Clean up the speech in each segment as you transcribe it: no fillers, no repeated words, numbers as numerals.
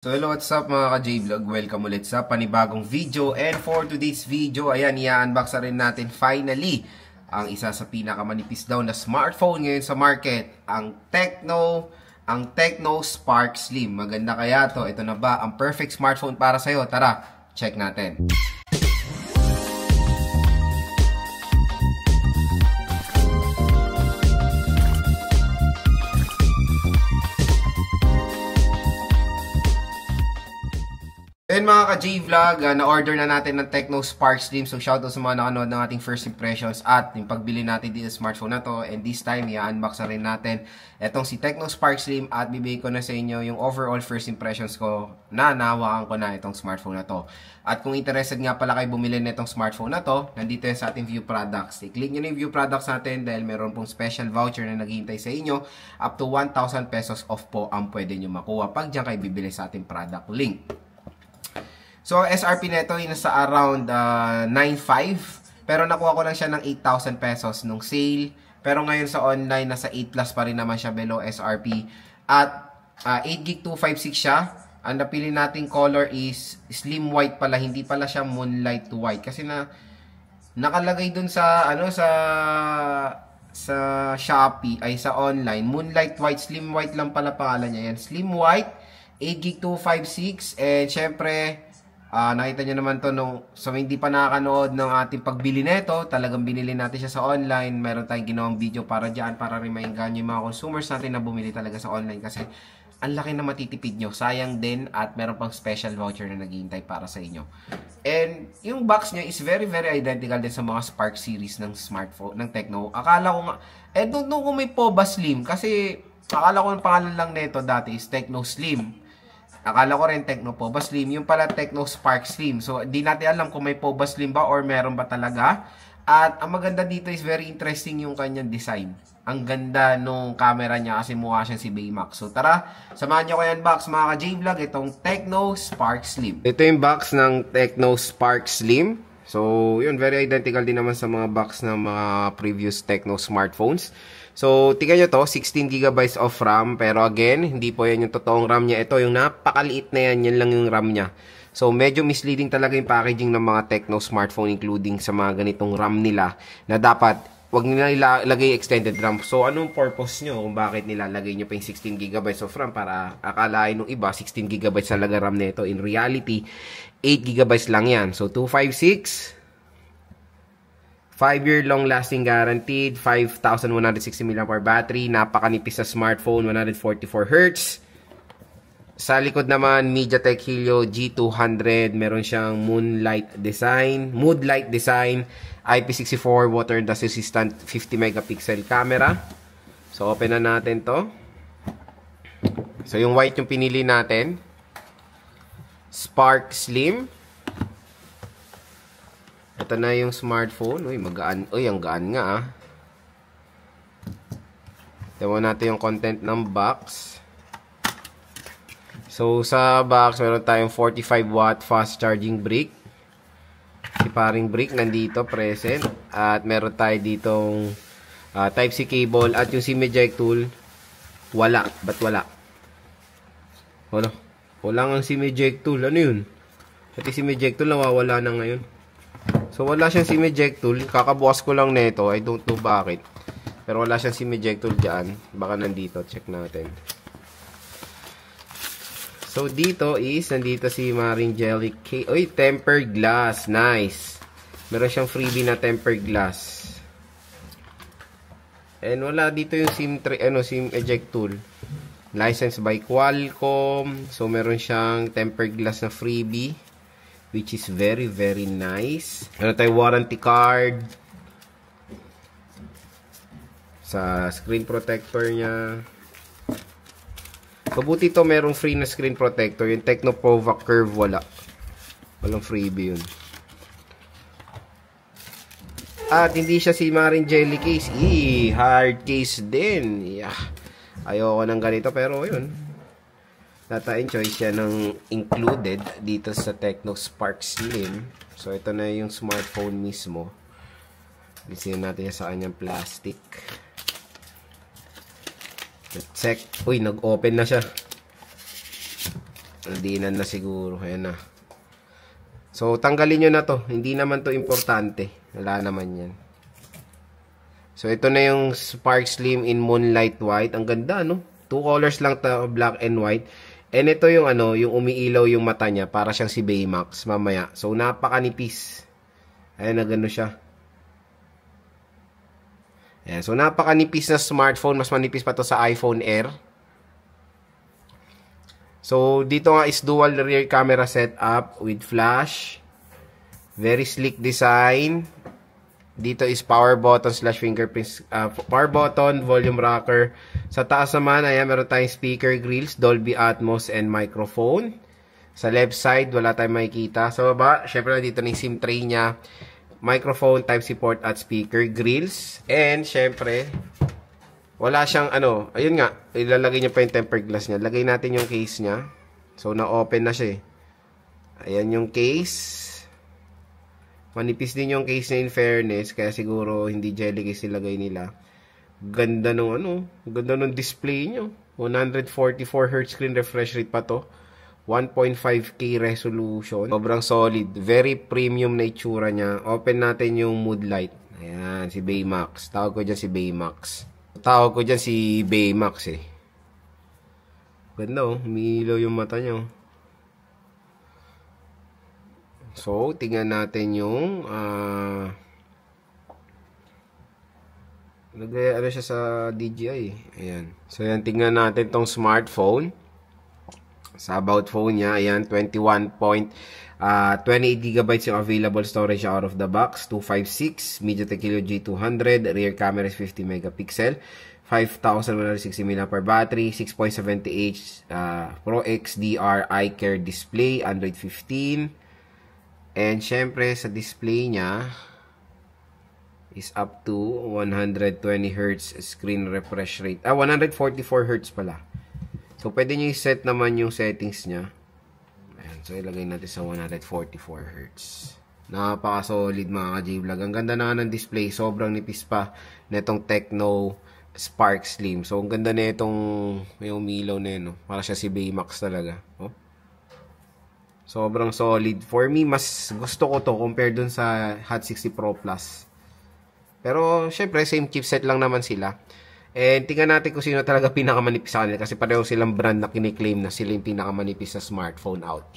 So hello, what's up mga ka-J-Vlog? Welcome ulit sa panibagong video. And for today's video, ayan, i-unbox na rin natin finally ang isa sa pinakamanipis daw na smartphone ngayon sa market, ang Tecno Spark Slim. Maganda kaya to? Ito na ba ang perfect smartphone para sa'yo? Tara, check natin. And mga ka-J-Vlog, na-order na natin ng Tecno Spark Slim. So shoutout sa mga nakanood ng ating first impressions at yung pagbili natin dito sa smartphone na to. And this time, i-unbox na rin natin itong si Tecno Spark Slim at bibigay ko na sa inyo yung overall first impressions ko na nahawakan ko na itong smartphone na to. At kung interested nga pala kayo bumili na itong smartphone na to, nandito yan sa ating view products. I-click nyo na yung view products natin dahil meron pong special voucher na naghihintay sa inyo. Up to 1,000 pesos off po ang pwede nyo makuha pag dyan kayo bibili sa ating product link. So, SRP nito ay nasa around 9,500. Pero nakuha ko lang siya ng 8,000 pesos nung sale. Pero ngayon sa online, nasa 8 plus pa rin naman siya below SRP. At 8GB 256 siya. Ang napili nating color is slim white pala. Hindi pala siya moonlight white. Kasi nakalagay dun sa, sa Shopee, ay sa online. Moonlight white, slim white lang pala pangalan niya. Yan, slim white, 8GB 256. And syempre, nakita nyo naman to so hindi pa nakakanood ng ating pagbili nito, talagang binili natin siya sa online. Meron tayong ginawang video para dyan, para remind yung mga consumers natin na bumili talaga sa online kasi ang laki na matitipid nyo. Sayang din at meron pang special voucher na naghihintay para sa inyo. And yung box niya is very identical din sa mga Spark series ng smartphone, ng Tecno. Akala ko nga, don't know kung may POBA Slim kasi akala ko ang pangalan lang nito dati is Tecno Slim. Akala ko rin Tecno POBA Slim, yung pala Tecno Spark Slim. So, di natin alam kung may POBA Slim ba or meron ba talaga. At ang maganda dito is very interesting yung kanyang design. Ang ganda nung camera niya kasi mukha siyang si Baymax. So, tara, samahan nyo ko yan box mga ka-J-Vlog, itong Tecno Spark Slim. Ito yung box ng Tecno Spark Slim. So, yun, very identical din naman sa mga box ng mga previous Tecno smartphones. So, tingnan nyo to, 16GB of RAM. Pero again, hindi po yan yung totoong RAM niya. Ito, yung napakaliit na yan, yan lang yung RAM niya. So, medyo misleading talaga yung packaging ng mga Tecno smartphone, including sa mga ganitong RAM nila, na dapat, wag nila ilagay extended RAM. So, anong purpose nyo kung bakit nilalagay nyo pa yung 16GB of RAM para akalain nung iba, 16GB talaga RAM nito. In reality, 8GB lang yan. So, 256... 5-year long-lasting guaranteed, 5,160 mAh battery, napakanipis sa smartphone, 144Hz. Sa likod naman, MediaTek Helio G200, meron siyang mood light design, IP64 water dust resistant 50 megapixel camera. So, open na natin to. So, yung white yung pinili natin. Spark Slim. Ito na yung smartphone. Uy, magaan. Uy, ang gaan nga ah. Tingnan natin yung content ng box. So, sa box, meron tayong 45 watt fast charging brick. Si paring brick nandito, present. At meron tayo ditong Type-C cable. At yung SIM eject tool, wala. Ba't wala? Wala ang SIM eject tool. Ano yun? Pati SIM eject tool, nawawala na ngayon. So, wala siyang SIM eject tool. Kakabukas ko lang nito. I don't know bakit. Pero wala siyang SIM eject tool dyan. Baka nandito. Check natin. So, nandito si Maring Jelly Cake. Uy, tempered glass. Nice. Meron siyang freebie na tempered glass. And wala dito yung SIM eject tool. Licensed by Qualcomm. So, meron siyang tempered glass na freebie, which is very nice. Meron tayong warranty card. Sa screen protector niya. Mabuti ito merong free na screen protector. Yung Tecno Provac Curve wala. Walang freebie yun. At hindi siya si Maring Jelly case. Hard case din. Yeah. Ayoko ng ganito pero yun. Nata-enjoy siya ng included dito sa Tecno Spark Slim. So, ito na yung smartphone mismo. Bilisin natin sa kanyang plastic. Let's check. Uy, nag-open na siya. Dinan na siguro. Ayan na. So, tanggalin nyo na to. Hindi naman to importante. Wala naman yan. So, ito na yung Spark Slim in Moonlight White. Ang ganda, no? 2 colors lang to, black and white. And ito yung ano, yung umiilaw yung mata niya. Para siyang si Baymax mamaya. So, napakanipis. Ayan na, gano'n siya. Ayan. So, napakanipis na smartphone. Mas manipis pa to sa iPhone Air. So, dito nga is dual rear camera setup with flash. Very sleek design. Dito is power button / fingerprints. Power button, volume rocker. Sa taas naman, ayan, meron tayong speaker grills, Dolby Atmos, and microphone. Sa left side, wala tayong makikita. Sa baba, syempre, dito na yung SIM tray niya. Microphone, Type-C port, at speaker grills. And, syempre, wala siyang ano, ayun nga, ilalagay niya pa yung tempered glass niya. Lagay natin yung case niya. So, na-open na siya eh. Ayan yung case. Manipis din yung case niya in fairness, kaya siguro hindi jelly case ilagay nila. Ganda nung ano, ganda nung display niyo. 144Hz screen refresh rate pa to. 1.5K resolution. Sobrang solid. Very premium na itsura niya. Open natin yung mood light. Ayan, si Baymax. Tawag ko dyan si Baymax. Tawag ko dyan si Baymax eh. Ganda oh. Umiilaw yung mata niya. So, tingnan natin yung ano siya sa DJI eh. Ayan. So, yan. Tingnan natin tong smartphone. Sa about phone niya. Ayan. 28GB yung available storage out of the box. 256. MediaTek Helio G200. Rear camera is 50 megapixel. 5,160 mAh battery. 6.70H Pro XDR Eye Care display. Android 15. And syempre sa display niya is up to 120Hz screen refresh rate. 144Hz pala. So pwede niyo i-set naman yung settings niya. Ayan, so ilagay natin sa 144Hz. Napaka-solid mga ka-J-Vlog. Ang ganda na ng display. Sobrang nipis pa netong Tecno Spark Slim. So ang ganda na itong may umilaw na yun. No? Para siya si Baymax talaga. Oh. Sobrang solid. For me, mas gusto ko to compare dun sa Hot 60 Pro Plus. Pero, syempre, same chipset lang naman sila. And, tingnan natin kung sino talaga pinakamanipis sa kanila. Kasi pareho silang brand na kiniklaim na sila yung pinakamanipis na smartphone out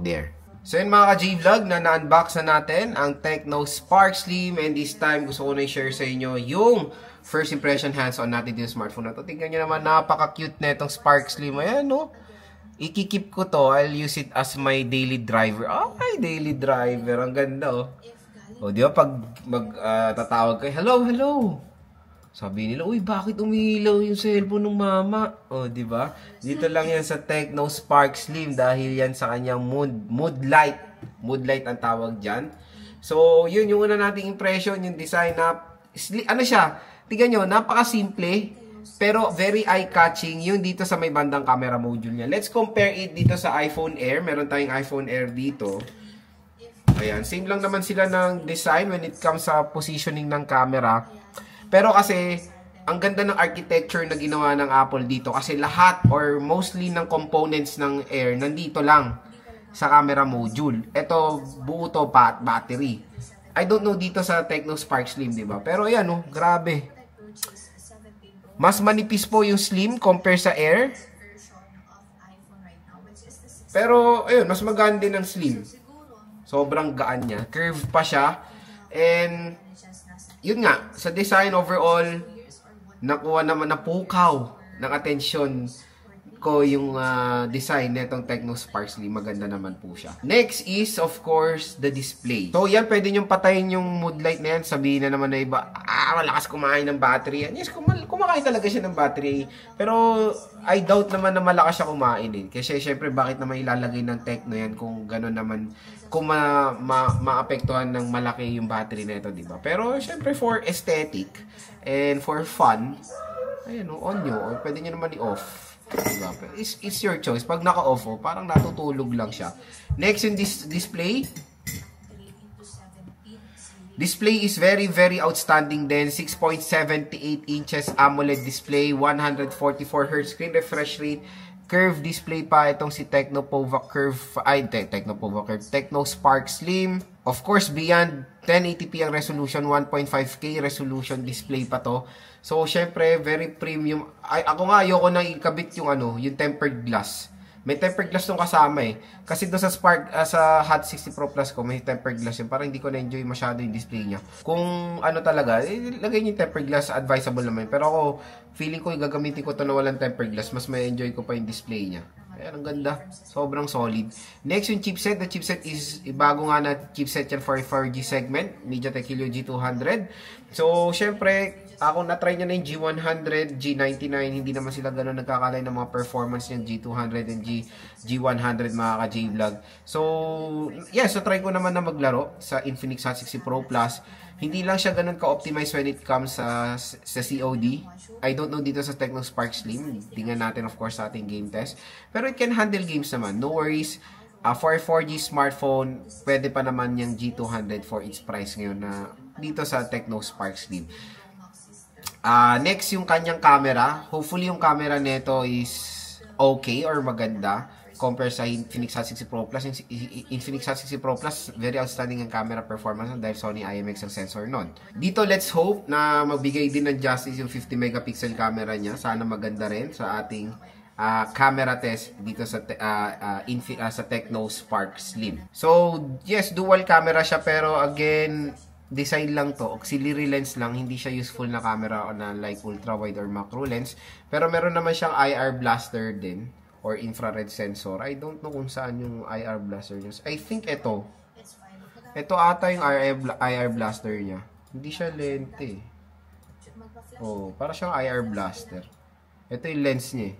there. So, yun mga ka-J-Vlog, na-unbox na natin ang Tecno Spark Slim. And this time, gusto ko na i-share sa inyo yung first impression hands-on natin din smartphone na to. Tingnan nyo naman, napaka-cute na itong Spark Slim. Ayan, no? Ikikip ko to. I'll use it as my daily driver. Ay, daily driver. Ang ganda, oh. O, di ba, pag tatawag kayo, hello, hello. Sabi nila, uy, bakit umilaw yung cellphone ng mama? O, di ba? Dito lang yan sa Tecno Spark Slim dahil yan sa kanyang mood light. Mood light ang tawag dyan. So, yun yung una nating impression, yung design na, ano siya, tignan nyo, napaka-simple. Pero very eye-catching yung dito sa may bandang camera module niya. Let's compare it dito sa iPhone Air. Meron tayong iPhone Air dito. Ayan, same lang naman sila ng design when it comes sa positioning ng camera. Pero kasi, ang ganda ng architecture na ginawa ng Apple dito. Kasi lahat or mostly ng components ng Air nandito lang sa camera module. Ito, buo to battery. I don't know dito sa Tecno Spark Slim, diba? Pero ayan, oh, grabe. Mas manipis po yung Slim compare sa Air. Pero, ayun, mas magaan din ang Slim. Sobrang gaan niya. Curve pa siya. And, yun nga, sa design overall, nakuha naman, napukaw ng atensyon ko yung design netong Tecno Spark Slim. Maganda naman po siya. Next is, of course, the display. So, yan, pwede nyo patayin yung mood light na yan. Sabihin na naman na iba, malakas kumain ng battery. Yes, kumakain talaga siya ng battery. Pero, I doubt naman na malakas siya kumain eh. Kasi, syempre, bakit naman ilalagay ng Tecno yan kung gano'n naman, kung maapektuhan ng malaki yung battery na ito, diba? Pero, syempre, for aesthetic and for fun, ayan, on nyo. Or pwede nyo naman i-off. Diba? It's your choice. Pag naka-off, parang natutulog lang siya. Next yung display. Display is very, very outstanding din. 6.78 inches AMOLED display, 144Hz screen refresh rate. curve display pa itong si Tecno Spark Slim. Of course, beyond 1080p ang resolution, 1.5K resolution display pa to. So, syempre, very premium. Ako nga, ayoko nang ikabit yung yung tempered glass. May tempered glass tong kasama eh. Kasi doon sa sa Hot 60 Pro Plus ko, may tempered glass yun. Parang hindi ko na-enjoy masyado yung display niya. Kung talaga, lagay niyo yung tempered glass, advisable naman. Pero ako, feeling ko, gagamitin ko to na walang tempered glass. Mas may enjoy ko pa yung display niya. Ayan, ang ganda. Sobrang solid. Next, yung chipset. The chipset is, bago nga na chipset yan for 4G segment. MediaTek Helio G200. So, syempre, ako na-try niya na yung G100, G99, hindi naman sila gano'n nagkakalay ng mga performance ng G200 and G100 mga ka-J-Vlog. So, yes, so try ko naman na maglaro sa Infinix Hot 60 Pro Plus. Hindi lang siya gano'n ka-optimize when it comes sa COD. I don't know dito sa Tecno Spark Slim. Tingnan natin of course sa ating game test. Pero it can handle games naman. No worries. For 4G smartphone, pwede pa naman yung G200 for its price ngayon na dito sa Tecno Spark Slim. Next, yung kanyang camera. Hopefully, yung camera nito is okay or maganda compare sa Infinix Hot 60 Pro Plus. Infinix Hot 60 Pro Plus, very outstanding ang camera performance dahil Sony IMX ang sensor nun. Dito, let's hope na magbigay din ng justice yung 50 megapixel camera niya. Sana maganda rin sa ating camera test dito sa Tecno Spark Slim. So, yes, dual camera siya pero again, design lang to, auxiliary lens lang, hindi siya useful na camera na like ultra wide or macro lens. Pero meron naman siyang IR blaster din or infrared sensor. I don't know kung saan yung IR blaster niya. I think ito ata yung IR blaster niya. Hindi siya lente. Oh, para siyang IR blaster. Ito yung lens niya.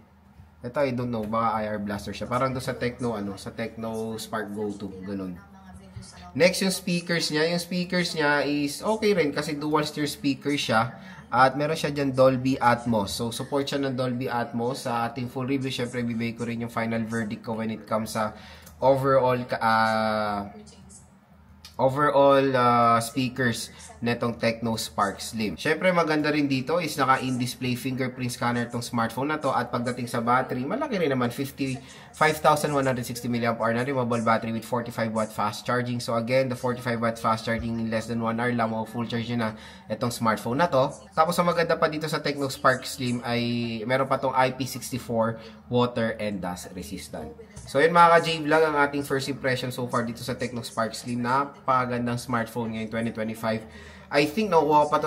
Ito I don't know, baka IR blaster siya. Parang doon sa Tecno sa Tecno Spark Go 2, ganun. Next, yung speakers niya. Yung speakers niya is okay rin kasi dual steer speaker siya. At meron siya dyan Dolby Atmos. So, support siya ng Dolby Atmos. Sa ating full review, syempre, bibigay ko rin yung final verdict ko when it comes sa overall speakers netong Tecno Spark Slim. Syempre, maganda rin dito is naka-in-display fingerprint scanner tong smartphone na to. At pagdating sa battery, malaki rin naman, 55,160 mAh na removable battery with 45W fast charging. So again, the 45W fast charging in less than 1 hour lang, full charge na itong smartphone na to. Tapos, ang maganda pa dito sa Tecno Spark Slim ay meron pa tong IP64 water and dust resistant. So yun mga ka-J-Vlog, ang ating first impression so far dito sa Tecno Spark Slim. Napakagandang smartphone ngayon 2025. I think nakuha pa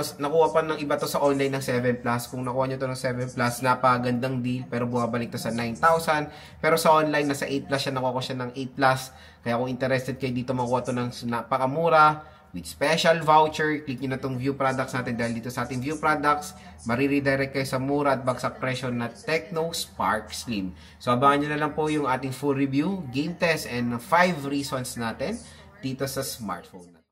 ng iba to sa online ng 7 Plus. Kung nakuha nyo to ng 7 Plus, napagandang deal. Pero bumabalik to sa 9,000. Pero sa online, nasa 8 Plus siya. Nakuha ko siya ng 8 Plus. Kaya kung interested kayo dito, makuha to ng napakamura. With special voucher, click nyo na tong view products natin. Dahil dito sa ating view products, mariredirect kayo sa mura at bagsak presyo na Tecno Spark Slim. So abangan nyo na lang po yung ating full review, game test, and 5 reasons natin dito sa smartphone.